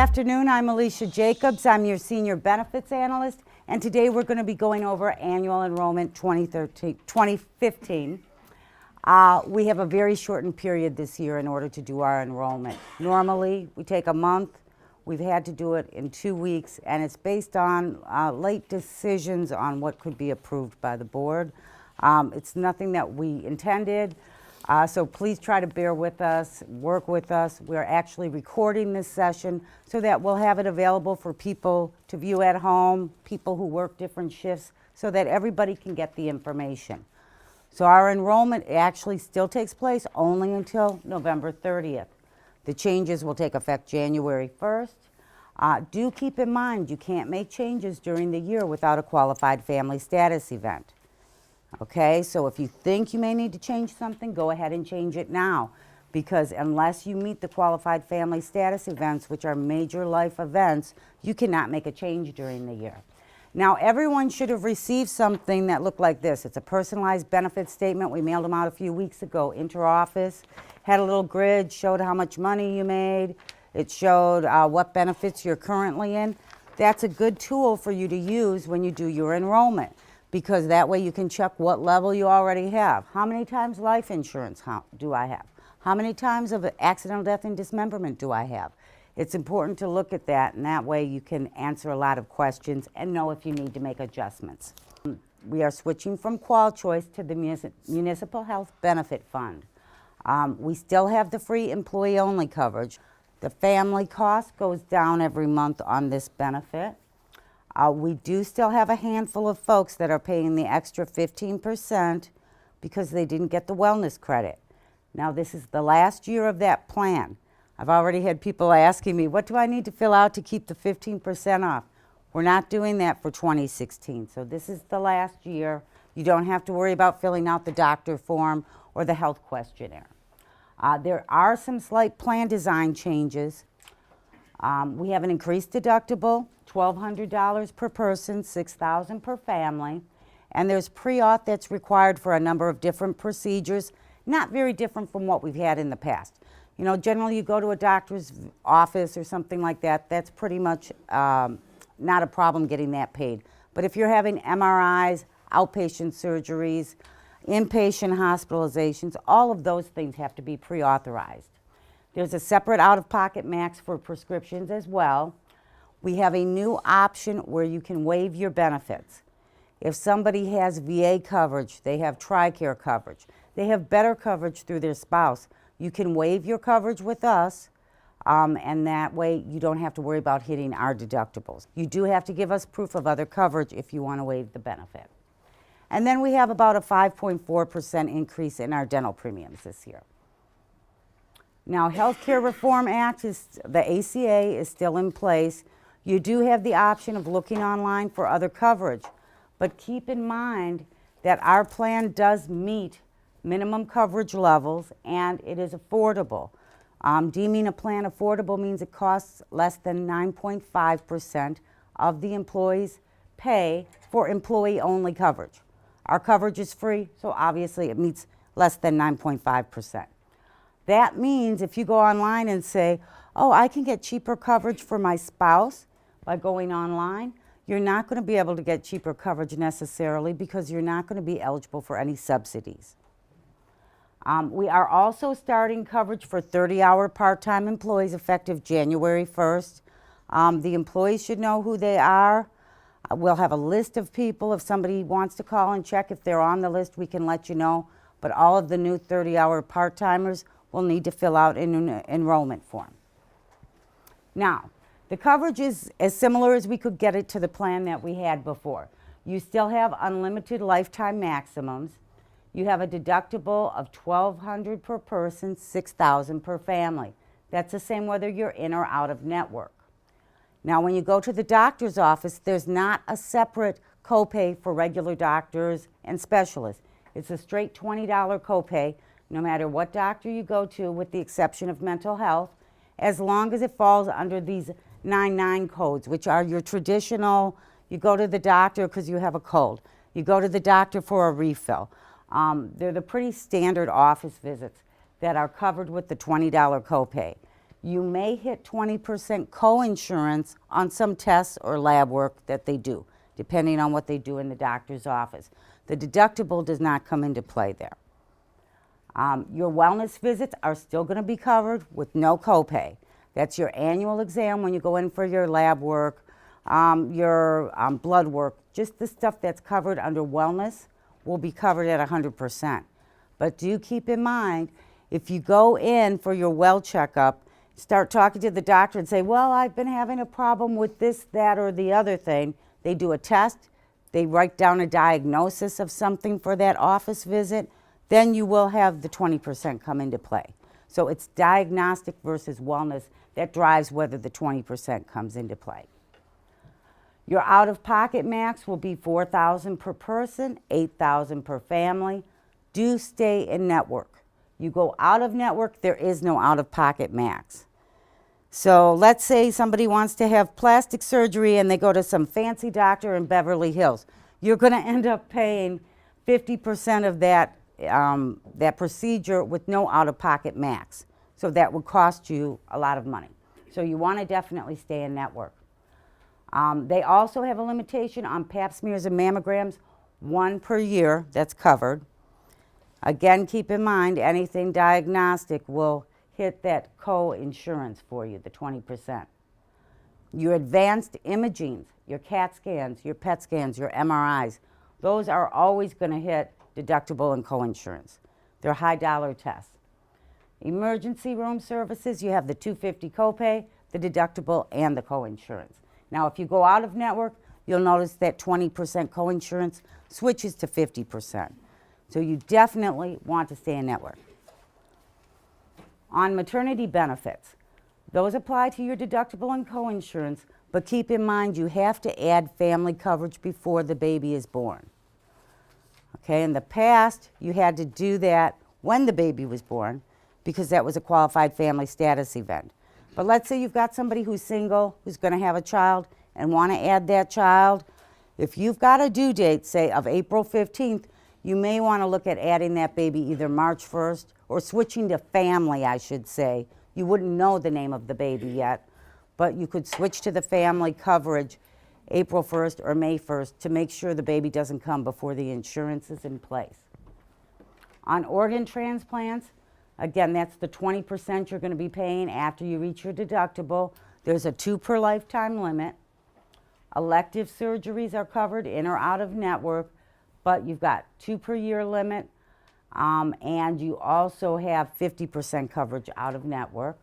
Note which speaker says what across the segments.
Speaker 1: afternoon. I'm Alicia Jacobs. I'm your Senior Benefits Analyst, and today we're going to be going over Annual Enrollment 2015. We have a very shortened period this year in order to do our enrollment. Normally, we take a month. We've had to do it in 2 weeks, and it's based on late decisions on what could be approved by the board. It's nothing that we intended. So please try to bear with us, work with us. We're actually recording this session so that we'll have it available for people to view at home, people who work different shifts, so that everybody can get the information. So our enrollment actually still takes place only until November 30th. The changes will take effect January 1st. Do keep in mind you can't make changes during the year without a qualified family status event. Okay, so if you think you may need to change something, go ahead and change it now, because unless you meet the qualified family status events, which are major life events, you cannot make a change during the year. Now, everyone should have received something that looked like this. It's a personalized benefit statement. We mailed them out a few weeks ago, inter-office, had a little grid, showed how much money you made. It showed what benefits you're currently in. That's a good tool for you to use when you do your enrollment, because that way you can check what level you already have. How many times life insurance do I have? How many times of accidental death and dismemberment do I have? It's important to look at that, and that way you can answer a lot of questions and know if you need to make adjustments. We are switching from Qual Choice to the Municipal Health Benefit Fund. We still have the free employee-only coverage. The family cost goes down every month on this benefit. We do still have a handful of folks that are paying the extra 15% because they didn't get the wellness credit. Now, this is the last year of that plan. I've already had people asking me, what do I need to fill out to keep the 15% off? We're not doing that for 2016, so this is the last year. You don't have to worry about filling out the doctor form or the health questionnaire. There are some slight plan design changes. We have an increased deductible, $1,200 per person, $6,000 per family, and there's pre-auth that's required for a number of different procedures, not very different from what we've had in the past. You know, generally you go to a doctor's office or something like that, that's pretty much not a problem getting that paid. But if you're having MRIs, outpatient surgeries, inpatient hospitalizations, all of those things have to be pre-authorized. There's a separate out-of-pocket max for prescriptions as well. We have a new option where you can waive your benefits. If somebody has VA coverage, they have TRICARE coverage, they have better coverage through their spouse, you can waive your coverage with us, and that way you don't have to worry about hitting our deductibles. You do have to give us proof of other coverage if you want to waive the benefit. And then we have about a 5.4% increase in our dental premiums this year. Now, Healthcare Reform Act, the ACA, is still in place. You do have the option of looking online for other coverage, but keep in mind that our plan does meet minimum coverage levels and it is affordable. Deeming a plan affordable means it costs less than 9.5% of the employee's pay for employee-only coverage. Our coverage is free, so obviously it meets less than 9.5%. That means if you go online and say, oh, I can get cheaper coverage for my spouse by going online, you're not going to be able to get cheaper coverage necessarily because you're not going to be eligible for any subsidies. We are also starting coverage for 30-hour part-time employees effective January 1st. The employees should know who they are. We'll have a list of people. If somebody wants to call and check if they're on the list, we can let you know. But all of the new 30-hour part-timers will need to fill out an enrollment form. Now, the coverage is as similar as we could get it to the plan that we had before. You still have unlimited lifetime maximums. You have a deductible of $1,200 per person, $6,000 per family. That's the same whether you're in or out of network. Now, when you go to the doctor's office, there's not a separate copay for regular doctors and specialists. It's a straight $20 copay, no matter what doctor you go to, with the exception of mental health, as long as it falls under these 99 codes, which are your traditional, you go to the doctor because you have a cold. You go to the doctor for a refill. They're the pretty standard office visits that are covered with the $20 copay. You may hit 20% co-insurance on some tests or lab work that they do, depending on what they do in the doctor's office. The deductible does not come into play there. Your wellness visits are still going to be covered with no copay. That's your annual exam when you go in for your lab work, your blood work, just the stuff that's covered under wellness will be covered at 100%. But do keep in mind, if you go in for your well checkup, start talking to the doctor and say, well, I've been having a problem with this, that, or the other thing. They do a test, they write down a diagnosis of something for that office visit, then you will have the 20% come into play. So it's diagnostic versus wellness that drives whether the 20% comes into play. Your out-of-pocket max will be $4,000 per person, $8,000 per family. Do stay in network. You go out of network, there is no out-of-pocket max. So let's say somebody wants to have plastic surgery and they go to some fancy doctor in Beverly Hills. You're going to end up paying 50% of that procedure with no out-of-pocket max. So that would cost you a lot of money. So you want to definitely stay in network. They also have a limitation on pap smears and mammograms, 1 per year, that's covered. Again, keep in mind, anything diagnostic will hit that co-insurance for you, the 20%. Your advanced imaging, your CAT scans, your PET scans, your MRIs, those are always going to hit deductible and co-insurance. They're high dollar tests. Emergency room services, you have the $250 copay, the deductible, and the co-insurance. Now, if you go out of network, you'll notice that 20% co-insurance switches to 50%. So you definitely want to stay in network. On maternity benefits, those apply to your deductible and co-insurance, but keep in mind you have to add family coverage before the baby is born. Okay, in the past, you had to do that when the baby was born because that was a qualified family status event. But let's say you've got somebody who's single, who's going to have a child, and want to add that child. If you've got a due date, say, of April 15th, you may want to look at adding that baby either March 1st or switching to family, I should say. You wouldn't know the name of the baby yet, but you could switch to the family coverage April 1st or May 1st to make sure the baby doesn't come before the insurance is in place. On organ transplants, again, that's the 20% you're going to be paying after you reach your deductible. There's a 2 per lifetime limit. Elective surgeries are covered in or out of network, but you've got 2 per year limit, and you also have 50% coverage out of network.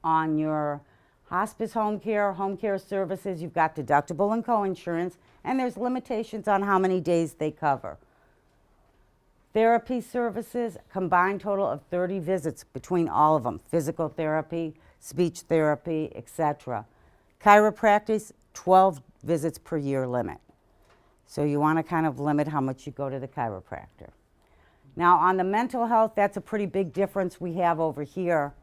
Speaker 1: On your hospice home care services, you've got deductible and co-insurance, and there's limitations on how many days they cover. Therapy services, combined total of 30 visits between all of them, physical therapy, speech therapy, etc. Chiropractic, 12 visits per year limit. So you want to kind of limit how much you go to the chiropractor. Now on the mental health, that's a pretty big difference we have over here.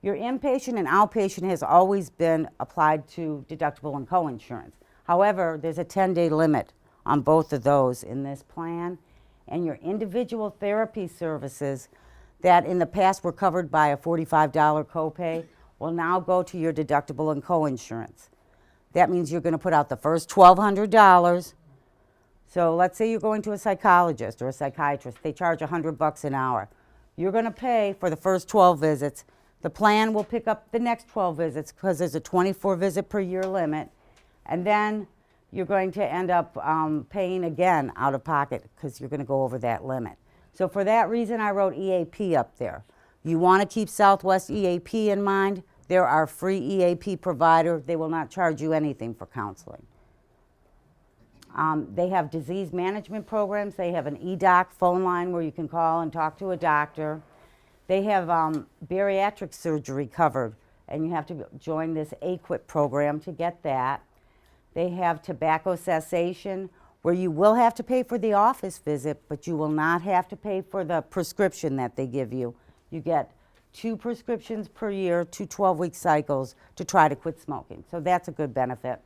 Speaker 1: Your inpatient and outpatient has always been applied to deductible and co-insurance. However, there's a 10-day limit on both of those in this plan. And your individual therapy services that in the past were covered by a $45 copay will now go to your deductible and co-insurance. That means you're going to put out the first $1,200. So let's say you're going to a psychologist or a psychiatrist. They charge $100 an hour. You're going to pay for the first 12 visits. The plan will pick up the next 12 visits because there's a 24 visit per year limit. And then you're going to end up paying again out of pocket because you're going to go over that limit. So for that reason, I wrote EAP up there. You want to keep Southwest EAP in mind. They're our free EAP provider. They will not charge you anything for counseling. They have disease management programs. They have an eDoc phone line where you can call and talk to a doctor. They have bariatric surgery covered, and you have to join this AQUIP program to get that. They have tobacco cessation, where you will have to pay for the office visit, but you will not have to pay for the prescription that they give you. You get 2 prescriptions per year, 2 12-week cycles to try to quit smoking. So that's a good benefit.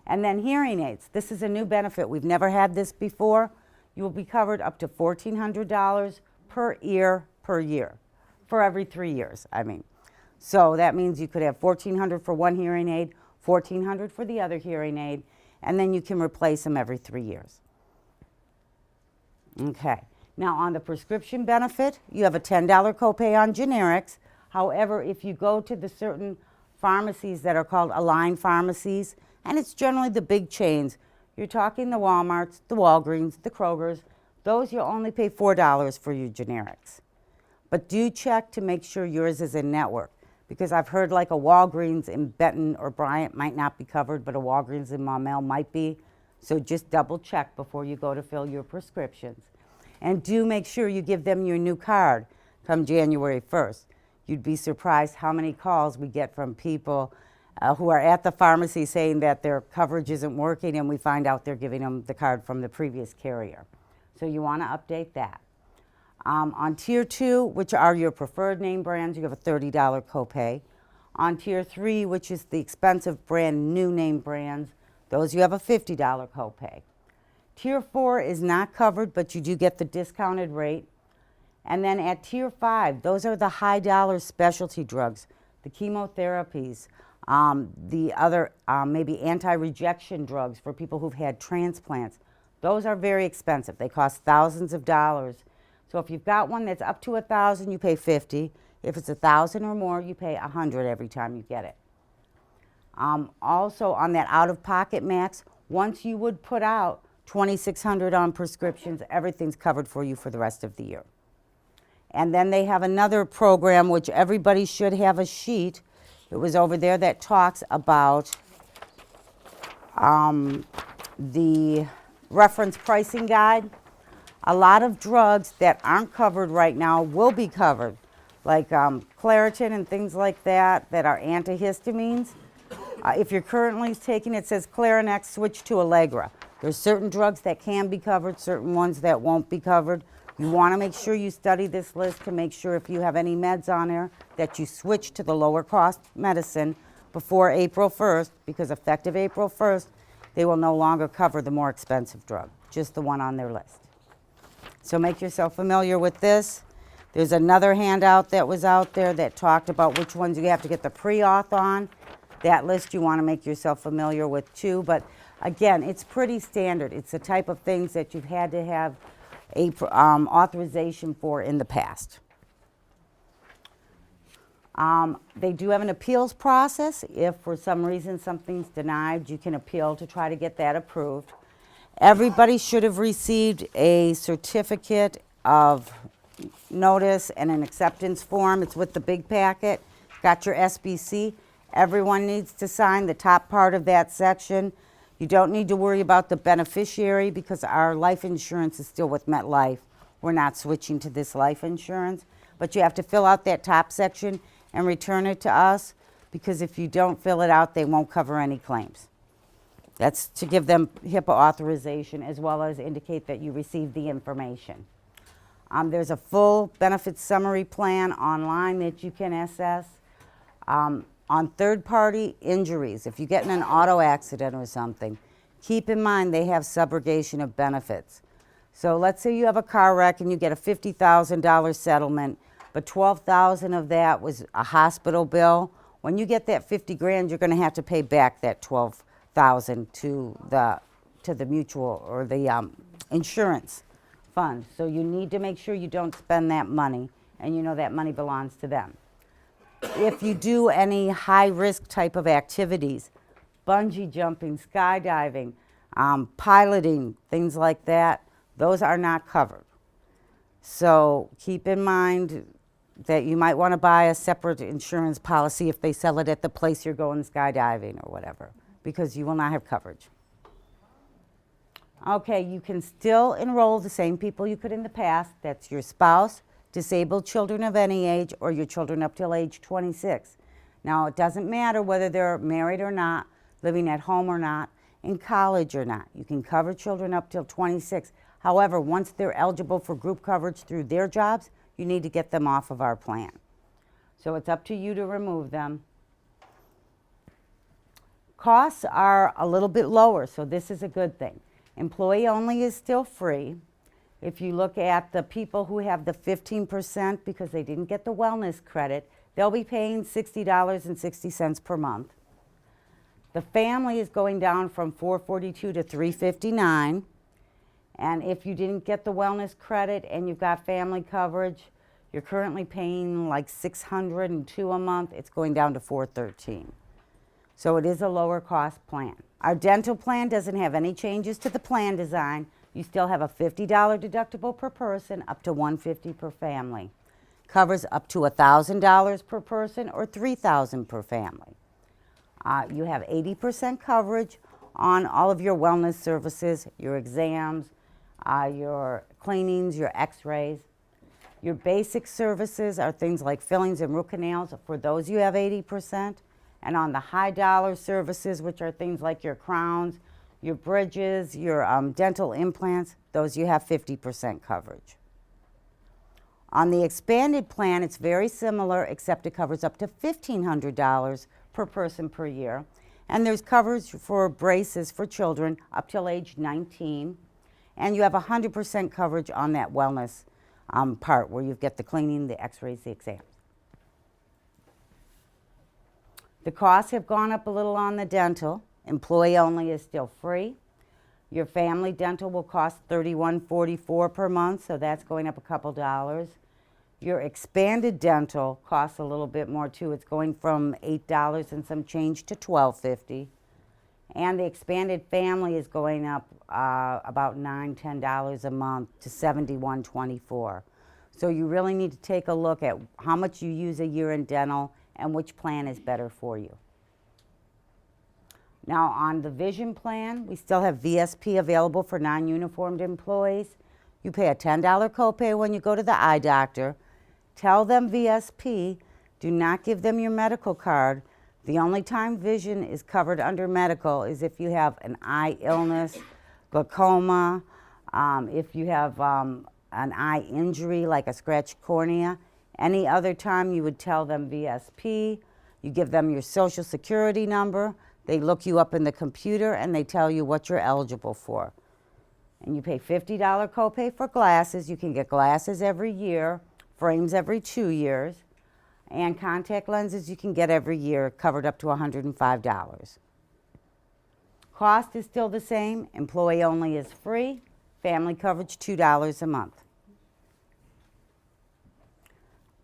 Speaker 1: And then hearing aids. This is a new benefit. We've never had this before. You will be covered up to $1,400 per ear per year, for every 3 years, I mean. So that means you could have $1,400 for one hearing aid, $1,400 for the other hearing aid, and then you can replace them every 3 years. Okay. Now on the prescription benefit, you have a $10 copay on generics. However, if you go to the certain pharmacies that are called Align pharmacies, and it's generally the big chains, you're talking the Walmarts, the Walgreens, the Krogers, those you'll only pay $4 for your generics. But do check to make sure yours is in network, because I've heard like a Walgreens in Benton or Bryant might not be covered, but a Walgreens in Maumelle might be. So just double check before you go to fill your prescriptions. And do make sure you give them your new card come January 1st. You'd be surprised how many calls we get from people who are at the pharmacy saying that their coverage isn't working, and we find out they're giving them the card from the previous carrier. So you want to update that. On Tier 2, which are your preferred name brands, you have a $30 copay. On Tier 3, which is the expensive brand new name brands, those you have a $50 copay. Tier 4 is not covered, but you do get the discounted rate. And then at Tier 5, those are the high dollar specialty drugs, the chemotherapies, the other maybe anti-rejection drugs for people who've had transplants. Those are very expensive. They cost thousands of dollars. So if you've got one that's up to $1,000, you pay $50. If it's $1,000 or more, you pay $100 every time you get it. Also on that out-of-pocket max, once you would put out $2,600 on prescriptions, everything's covered for you for the rest of the year. And then they have another program which everybody should have a sheet. It was over there that talks about the reference pricing guide. A lot of drugs that aren't covered right now will be covered, like Claritin and things like that that are antihistamines. If you're currently taking it, says Clarinex, switch to Allegra. There's certain drugs that can be covered, certain ones that won't be covered. You want to make sure you study this list to make sure if you have any meds on there that you switch to the lower cost medicine before April 1st, because effective April 1st, they will no longer cover the more expensive drug, just the one on their list. So make yourself familiar with this. There's another handout that was out there that talked about which ones you have to get the pre-auth on. That list you want to make yourself familiar with too. But again, it's pretty standard. It's the type of things that you've had to have a authorization for in the past. They do have an appeals process. If for some reason something's denied, you can appeal to try to get that approved. Everybody should have received a certificate of notice and an acceptance form. It's with the big packet. Got your SBC. Everyone needs to sign the top part of that section. You don't need to worry about the beneficiary because our life insurance is still with MetLife. We're not switching to this life insurance. But you have to fill out that top section and return it to us, because if you don't fill it out, they won't cover any claims. That's to give them HIPAA authorization as well as indicate that you received the information. There's a full benefits summary plan online that you can assess. On third-party injuries, if you get in an auto accident or something, keep in mind they have subrogation of benefits. So let's say you have a car wreck and you get a $50,000 settlement, but $12,000 of that was a hospital bill. When you get that 50 grand, you're going to have to pay back that $12,000 to the mutual or the insurance fund. So you need to make sure you don't spend that money, and you know that money belongs to them. If you do any high-risk type of activities, bungee jumping, skydiving, piloting, things like that, those are not covered. So keep in mind that you might want to buy a separate insurance policy if they sell it at the place you're going skydiving or whatever, because you will not have coverage. Okay, you can still enroll the same people you could in the past. That's your spouse, disabled children of any age, or your children up till age 26. Now, it doesn't matter whether they're married or not, living at home or not, in college or not. You can cover children up till 26. However, once they're eligible for group coverage through their jobs, you need to get them off of our plan. So it's up to you to remove them. Costs are a little bit lower, so this is a good thing. Employee only is still free. If you look at the people who have the 15% because they didn't get the wellness credit, they'll be paying $60.60 per month. The family is going down from $442 to $359. And if you didn't get the wellness credit and you've got family coverage, you're currently paying like $602 a month. It's going down to $413. So it is a lower cost plan. Our dental plan doesn't have any changes to the plan design. You still have a $50 deductible per person, up to $150 per family. Covers up to $1,000 per person or $3,000 per family. You have 80% coverage on all of your wellness services, your exams, your cleanings, your x-rays. Your basic services are things like fillings and root canals. For those, you have 80%. And on the high dollar services, which are things like your crowns, your bridges, your dental implants, those you have 50% coverage. On the expanded plan, it's very similar, except it covers up to $1,500 per person per year. And there's coverage for braces for children up till age 19. And you have 100% coverage on that wellness part where you get the cleaning, the x-rays, the exams. The costs have gone up a little on the dental. Employee only is still free. Your family dental will cost $31.44 per month, so that's going up a couple dollars. Your expanded dental costs a little bit more too. It's going from $8 and some change to $12.50. And the expanded family is going up about $9, $10 a month to $71.24. So you really need to take a look at how much you use a year in dental and which plan is better for you. Now on the vision plan, we still have VSP available for non-uniformed employees. You pay a $10 copay when you go to the eye doctor. Tell them VSP, do not give them your medical card. The only time vision is covered under medical is if you have an eye illness, glaucoma, if you have an eye injury like a scratched cornea. Any other time you would tell them VSP. You give them your social security number. They look you up in the computer and they tell you what you're eligible for. And you pay $50 copay for glasses. You can get glasses every year, frames every 2 years. And contact lenses you can get every year, covered up to $105. Cost is still the same. Employee only is free. Family coverage, $2 a month.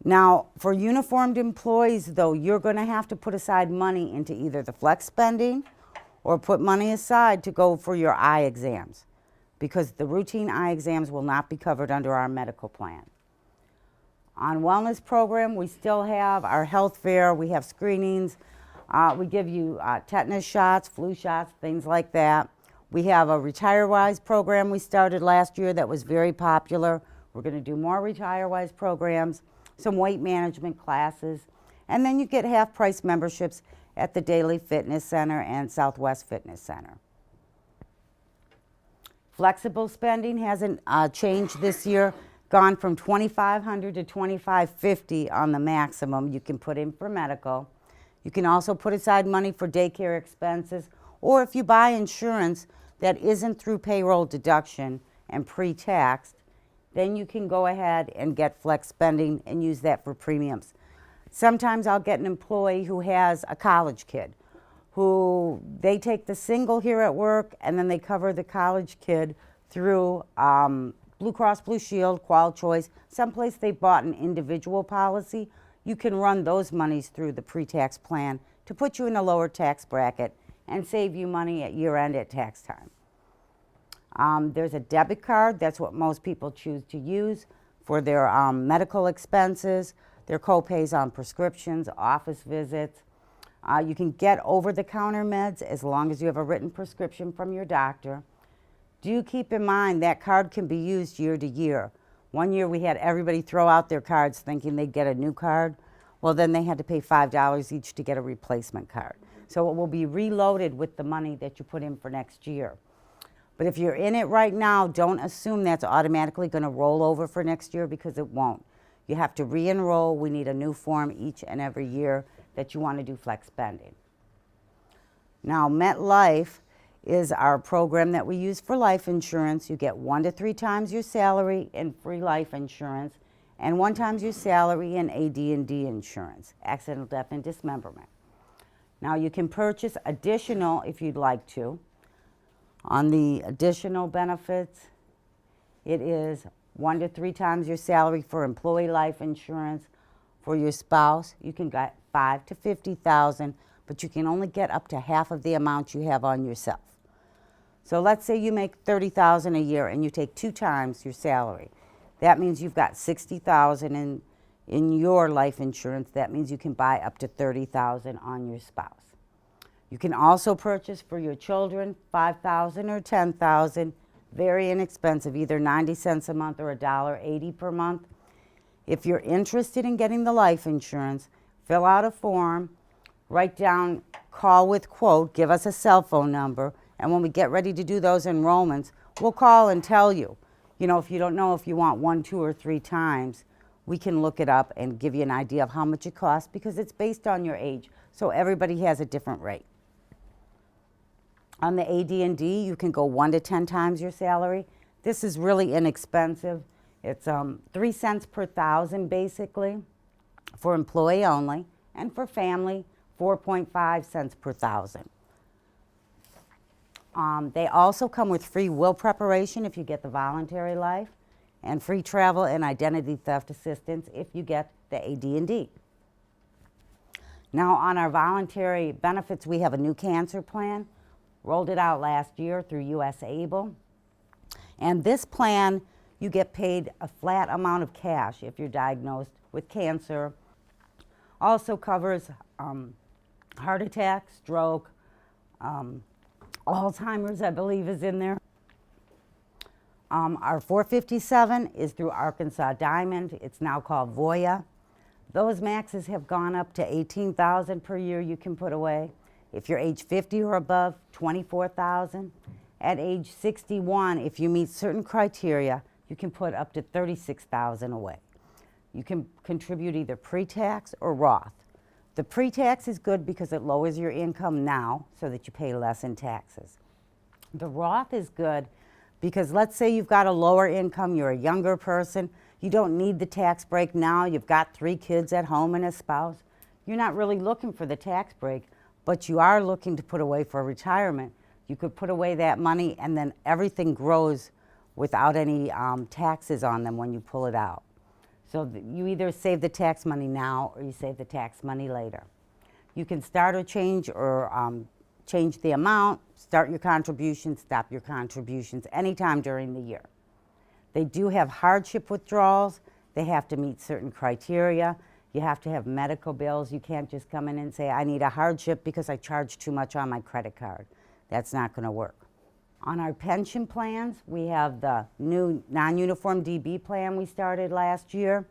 Speaker 1: Now, for uniformed employees, though, you're going to have to put aside money into either the flex spending or put money aside to go for your eye exams, because the routine eye exams will not be covered under our medical plan. On wellness program, we still have our health fair. We have screenings. We give you tetanus shots, flu shots, things like that. We have a RetireWise program we started last year that was very popular. We're going to do more RetireWise programs, some weight management classes, and then you get half-price memberships at the Daily Fitness Center and Southwest Fitness Center. Flexible spending hasn't changed this year. Gone from $2,500 to $2,550 on the maximum you can put in for medical. You can also put aside money for daycare expenses, or if you buy insurance that isn't through payroll deduction and pre-taxed, then you can go ahead and get flex spending and use that for premiums. Sometimes I'll get an employee who has a college kid who they take the single here at work and then they cover the college kid through Blue Cross Blue Shield, Qual Choice, someplace they bought an individual policy. You can run those monies through the pre-tax plan to put you in a lower tax bracket and save you money at year end at tax time. There's a debit card. That's what most people choose to use for their medical expenses, their co-pays on prescriptions, office visits. You can get over-the-counter meds as long as you have a written prescription from your doctor. Do keep in mind that card can be used year to year. One year we had everybody throw out their cards thinking they'd get a new card. Well, then they had to pay $5 each to get a replacement card. So it will be reloaded with the money that you put in for next year. But if you're in it right now, don't assume that's automatically going to roll over for next year, because it won't. You have to re-enroll. We need a new form each and every year that you want to do flex spending. Now, MetLife is our program that we use for life insurance. You get 1 to 3 times your salary in free life insurance, and 1 times your salary in AD&D insurance, accidental death and dismemberment. Now you can purchase additional if you'd like to. On the additional benefits, it is 1 to 3 times your salary for employee life insurance. For your spouse, you can get 5 to 50,000, but you can only get up to half of the amount you have on yourself. So let's say you make 30,000 a year and you take 2 times your salary. That means you've got 60,000 in your life insurance. That means you can buy up to 30,000 on your spouse. You can also purchase for your children 5,000 or 10,000, very inexpensive, either 90 cents a month or $1.80 per month. If you're interested in getting the life insurance, fill out a form, write down call with quote, give us a cell phone number, and when we get ready to do those enrollments, we'll call and tell you. You know, if you don't know if you want 1, 2, or 3 times, we can look it up and give you an idea of how much it costs because it's based on your age, so everybody has a different rate. On the AD&D, you can go 1 to 10 times your salary. This is really inexpensive. It's 3 cents per thousand basically for employee only, and for family, 4.5 cents per thousand. They also come with free will preparation if you get the voluntary life, and free travel and identity theft assistance if you get the AD&D. Now on our voluntary benefits, we have a new cancer plan. Rolled it out last year through US Able. And this plan, you get paid a flat amount of cash if you're diagnosed with cancer. Also covers heart attack, stroke, Alzheimer's, I believe, is in there. Our 457 is through Arkansas Diamond. It's now called Voya. Those maxes have gone up to 18,000 per year you can put away. If you're age 50 or above, 24,000. At age 61, if you meet certain criteria, you can put up to 36,000 away. You can contribute either pre-tax or Roth. The pre-tax is good because it lowers your income now so that you pay less in taxes. The Roth is good because let's say you've got a lower income, you're a younger person, you don't need the tax break now, you've got 3 kids at home and a spouse. You're not really looking for the tax break, but you are looking to put away for retirement. You could put away that money and then everything grows without any taxes on them when you pull it out. So you either save the tax money now or you save the tax money later. You can start or change the amount, start your contributions, stop your contributions anytime during the year. They do have hardship withdrawals. They have to meet certain criteria. You have to have medical bills. You can't just come in and say, I need a hardship because I charged too much on my credit card. That's not going to work. On our pension plans, we have the new non-uniform DB plan we started last year.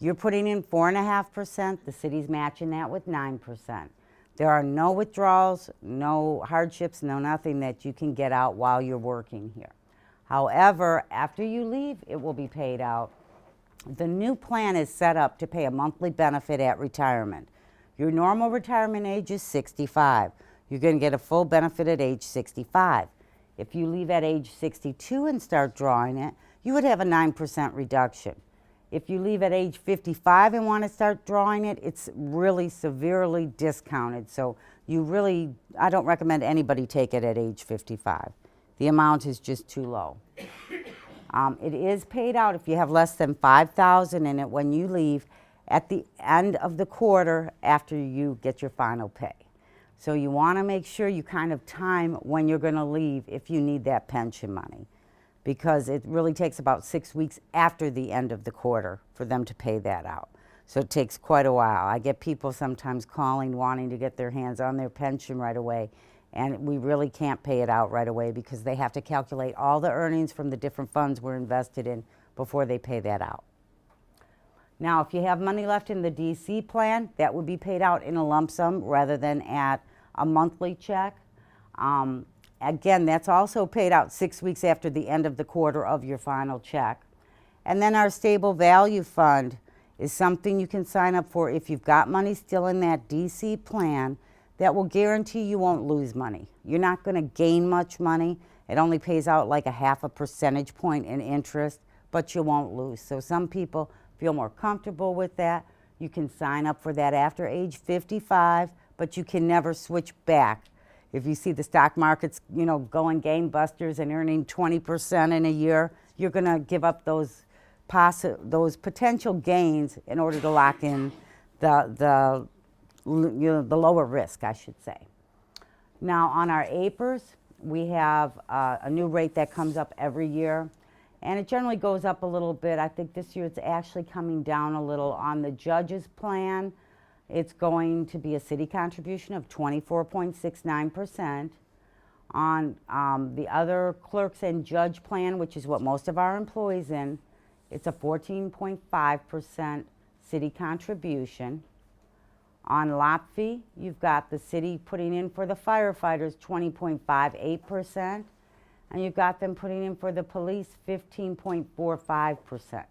Speaker 1: You're putting in 4.5%. The city's matching that with 9%. There are no withdrawals, no hardships, no nothing that you can get out while you're working here. However, after you leave, it will be paid out. The new plan is set up to pay a monthly benefit at retirement. Your normal retirement age is 65. You're going to get a full benefit at age 65. If you leave at age 62 and start drawing it, you would have a 9% reduction. If you leave at age 55 and want to start drawing it, it's really severely discounted. So I don't recommend anybody take it at age 55. The amount is just too low. It is paid out if you have less than 5,000 in it when you leave at the end of the quarter after you get your final pay. So you want to make sure you kind of time when you're going to leave if you need that pension money, because it really takes about 6 weeks after the end of the quarter for them to pay that out. So it takes quite a while. I get people sometimes calling wanting to get their hands on their pension right away, and we really can't pay it out right away because they have to calculate all the earnings from the different funds we're invested in before they pay that out. Now, if you have money left in the DC plan, that would be paid out in a lump sum rather than at a monthly check. Again, that's also paid out 6 weeks after the end of the quarter of your final check. And then our stable value fund is something you can sign up for if you've got money still in that DC plan that will guarantee you won't lose money. You're not going to gain much money. It only pays out like a 0.5 percentage point in interest, but you won't lose. So some people feel more comfortable with that, you can sign up for that after age 55, but you can never switch back. If you see the stock market's, going gangbusters and earning 20% in a year, you're going to give up those potential gains in order to lock in the lower risk, I should say. Now on our APRs, we have a new rate that comes up every year, and it generally goes up a little bit. I think this year it's actually coming down a little. On the judges plan, it's going to be a city contribution of 24.69%. On the other clerks and judge plan, which is what most of our employees in, it's a 14.5% city contribution. On lot fee, you've got the city putting in for the firefighters 20.58%, and you've got them putting in for the police 15.45%.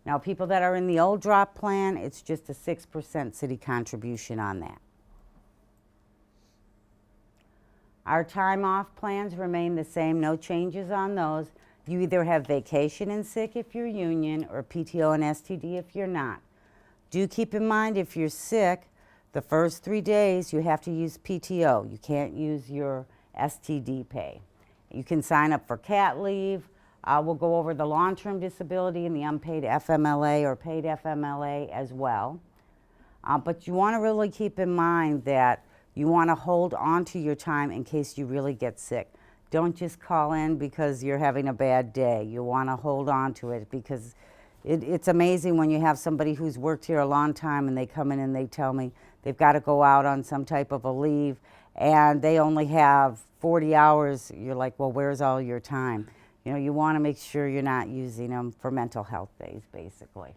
Speaker 1: Now, people that are in the old drop plan, it's just a 6% city contribution on that. Our time off plans remain the same, no changes on those. You either have vacation and sick if you're union, or PTO and STD if you're not. Do keep in mind, if you're sick, the first 3 days you have to use PTO. You can't use your STD pay. You can sign up for CAT leave. We'll go over the long-term disability and the unpaid FMLA or paid FMLA as well. But you want to really keep in mind that you want to hold on to your time in case you really get sick. Don't just call in because you're having a bad day. You want to hold on to it, because it's amazing when you have somebody who's worked here a long time and they come in and they tell me they've got to go out on some type of a leave and they only have 40 hours. You're like, well, where's all your time? You want to make sure you're not using them for mental health days, basically.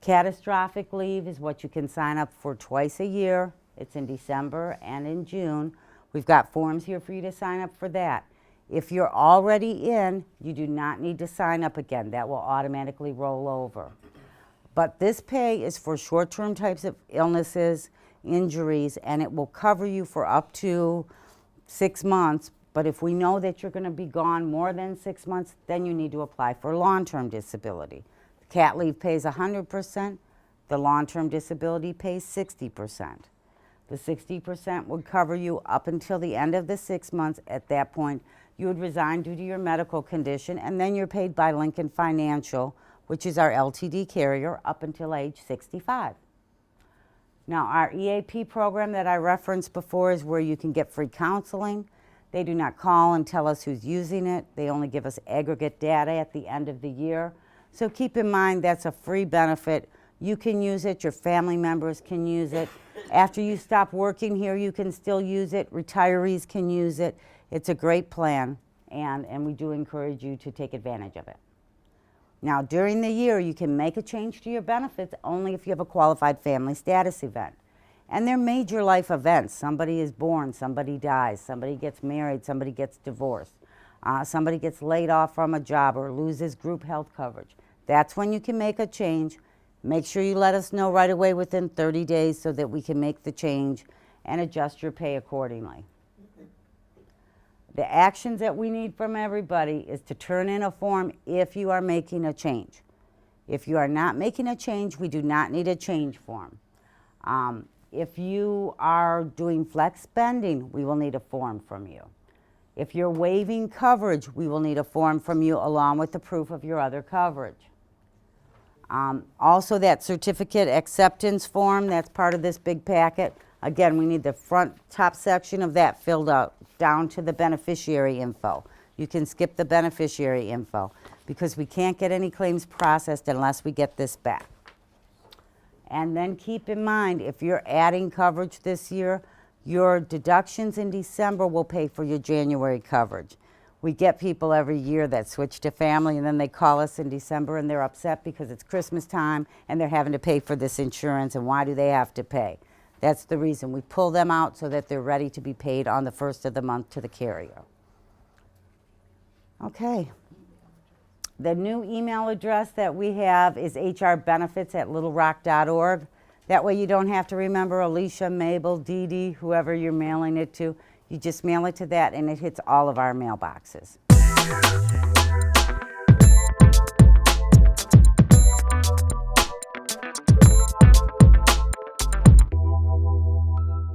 Speaker 1: Catastrophic leave is what you can sign up for twice a year. It's in December and in June. We've got forms here for you to sign up for that. If you're already in, you do not need to sign up again. That will automatically roll over. But this pay is for short-term types of illnesses, injuries, and it will cover you for up to 6 months. But if we know that you're going to be gone more than 6 months, then you need to apply for long-term disability. CAT leave pays 100%. The long-term disability pays 60%. The 60% would cover you up until the end of the 6 months. At that point, you would resign due to your medical condition, and then you're paid by Lincoln Financial, which is our LTD carrier, up until age 65. Now, our EAP program that I referenced before is where you can get free counseling. They do not call and tell us who's using it. They only give us aggregate data at the end of the year. So keep in mind that's a free benefit. You can use it. Your family members can use it. After you stop working here, you can still use it. Retirees can use it. It's a great plan, and we do encourage you to take advantage of it. Now, during the year, you can make a change to your benefits only if you have a qualified family status event. And they're major life events. Somebody is born, somebody dies, somebody gets married, somebody gets divorced, somebody gets laid off from a job or loses group health coverage. That's when you can make a change. Make sure you let us know right away within 30 days so that we can make the change and adjust your pay accordingly. The actions that we need from everybody is to turn in a form if you are making a change. If you are not making a change, we do not need a change form. If you are doing flex spending, we will need a form from you. If you're waiving coverage, we will need a form from you along with the proof of your other coverage. Also, that certificate acceptance form, that's part of this big packet. Again, we need the front top section of that filled out down to the beneficiary info. You can skip the beneficiary info because we can't get any claims processed unless we get this back. And then keep in mind, if you're adding coverage this year, your deductions in December will pay for your January coverage. We get people every year that switch to family and then they call us in December and they're upset because it's Christmas time and they're having to pay for this insurance, and why do they have to pay? That's the reason. We pull them out so that they're ready to be paid on the first of the month to the carrier. Okay. The new email address that we have is hrbenefits@littlerock.org. That way you don't have to remember Alicia, Mabel, Dee Dee, whoever you're mailing it to. You just mail it to that and it hits all of our mailboxes.